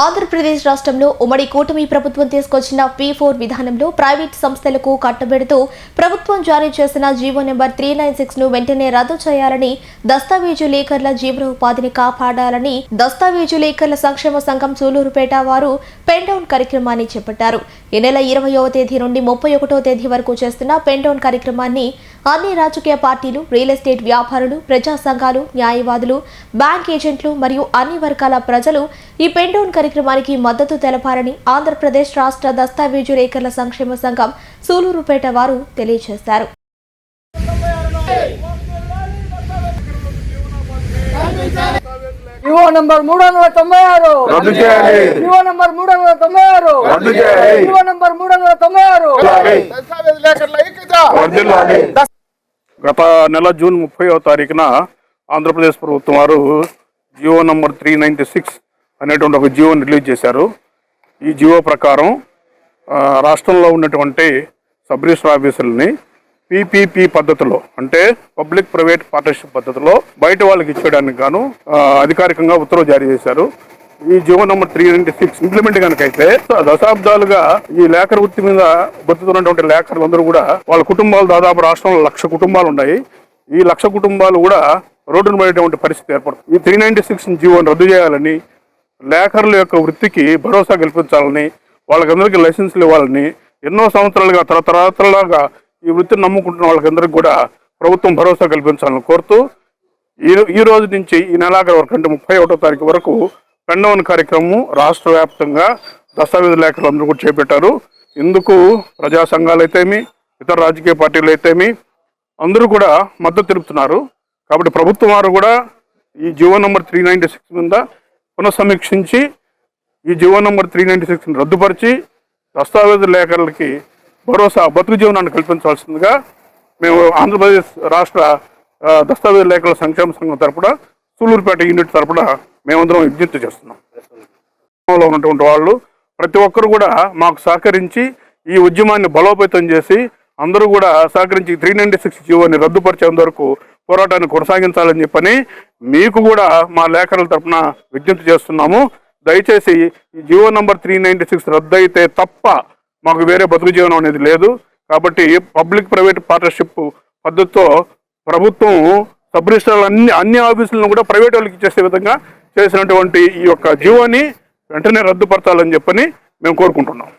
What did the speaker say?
ఆంధ్రప్రదేశ్ రాష్ట్రంలో ఉమ్మడి కూటమి ప్రభుత్వం తీసుకొచ్చిన P4 విధానంలో ప్రైవేట్ సంస్థలకు కట్టబెడుతూ ప్రభుత్వం జారీ చేసిన జీవో నెంబర్ 396 ను వెంటనే రద్దు చేయాలని దస్తావేజు లేఖర్ల జీవనోపాధిని కాపాడాలని దస్తావేజు లేఖర్ల సంక్షేమ సంఘం సూలూరుపేట వారు పెన్ డౌన్ కార్యక్రమాన్ని చేపట్టారు. ఈ నెల 20వ తేదీ నుండి 31వ తేదీ వరకు చేస్తున్న పెన్ డౌన్ కార్యక్రమాన్ని అన్ని రాజకీయ పార్టీలు, రియల్ ఎస్టేట్ వ్యాపారులు, ప్రజా సంఘాలు, న్యాయవాదులు, బ్యాంక్ ఏజెంట్లు మరియు అన్ని వర్గాల ప్రజలు ఈ పెన్ డౌన్ కార్యక్రమానికి మద్దతు తెలపాలని ఆంధ్రప్రదేశ్ రాష్ట్ర దస్తావేజు లేఖర్ల సంక్షేమ సంఘం సూలూరుపేట వారు తెలియజేశారు. జీవో నంబర్ 396 రద్దు చేయాలి. జీవో నంబర్ 396 రద్దు చేయాలి. జీవో నంబర్ 396 దస్తావేజ్ లేఖర్ల ఐక్యత వర్ధిల్లాలి. గత నెల జూన్ 30వ తారీఖున ఆంధ్రప్రదేశ్ ప్రభుత్వం వారు జియో నంబర్ 396 అనేటువంటి ఒక జియోని రిలీజ్ చేశారు. ఈ జియో ప్రకారం రాష్ట్రంలో ఉన్నటువంటి సబ్ రిజిస్టర్ ఆఫీసులని PPP పద్ధతిలో, అంటే పబ్లిక్ ప్రైవేట్ పార్ట్నర్షిప్ పద్ధతిలో బయట వాళ్ళకి ఇచ్చేయడానికి గాను అధికారికంగా ఉత్తర్వు జారీ చేశారు. ఈ జియో నంబర్ 396 ఇంప్లిమెంట్ కనుకైతే దశాబ్దాలుగా ఈ లేఖర్ వృత్తి మీద బతుకుతున్నటువంటి లేఖర్లందరూ కూడా వాళ్ళ కుటుంబాలు దాదాపు రాష్ట్రంలో 1,00,000 కుటుంబాలు ఉన్నాయి. ఈ 1,00,000 కుటుంబాలు కూడా రోడ్డును పడేటువంటి పరిస్థితి ఏర్పడుతుంది. ఈ 396 జియోని రద్దు చేయాలని, లేఖర్ల యొక్క వృత్తికి భరోసా కల్పించాలని, వాళ్ళకందరికీ లైసెన్సులు ఇవ్వాలని, ఎన్నో సంవత్సరాలుగా తరతరాలుగా ఈ వృత్తిని నమ్ముకుంటున్న వాళ్ళకందరికీ కూడా ప్రభుత్వం భరోసా కల్పించాలని కోరుతూ ఈ రోజు నుంచి ఈ నెలాఖరు వరకు, అంటే 31వ తారీఖు వరకు పెన్ డౌన్ కార్యక్రమం రాష్ట్ర వ్యాప్తంగా దస్తావేజ్ లేఖలు అందరూ కూడా చేపట్టారు. ఇందుకు ప్రజా సంఘాలు అయితేమి, ఇతర రాజకీయ పార్టీలు అయితేమి అందరూ కూడా మద్దతు తెలుపుతున్నారు. కాబట్టి ప్రభుత్వం వారు కూడా ఈ జియో నంబర్ 396 మీద పునఃసమీక్షించి ఈ జియో నంబర్ 396ని రద్దుపరిచి దస్తావేజ్ లేఖలకి భరోసా, బతుకు జీవనాన్ని కల్పించాల్సిందిగా మేము ఆంధ్రప్రదేశ్ రాష్ట్ర దస్తావేజ్ లేఖల సంక్షేమ సంఘం తరపున సూలూరుపేట యూనిట్ తరపున మేమందరం విజ్ఞప్తి చేస్తున్నాం. ఉన్నటువంటి వాళ్ళు ప్రతి ఒక్కరు కూడా మాకు సహకరించి ఈ ఉద్యమాన్ని బలోపేతం చేసి అందరూ కూడా సహకరించి 396 జియోని రద్దుపరిచేంత వరకు పోరాటాన్ని కొనసాగించాలని చెప్పని మీకు కూడా మా లేఖల తరపున విజ్ఞప్తి చేస్తున్నాము. దయచేసి ఈ జియో నంబర్ 396 రద్దు అయితే తప్ప మాకు వేరే బతుకు జీవనం అనేది లేదు. కాబట్టి పబ్లిక్ ప్రైవేట్ పార్ట్నర్షిప్ పద్ధతితో ప్రభుత్వం సబ్ రిజిస్ట్రార్లు అన్ని ఆఫీసులను కూడా ప్రైవేట్ వాళ్ళకి ఇచ్చేసే విధంగా చేసినటువంటి ఈ యొక్క జియోని వెంటనే రద్దుపరచాలని చెప్పని మేము కోరుకుంటున్నాం.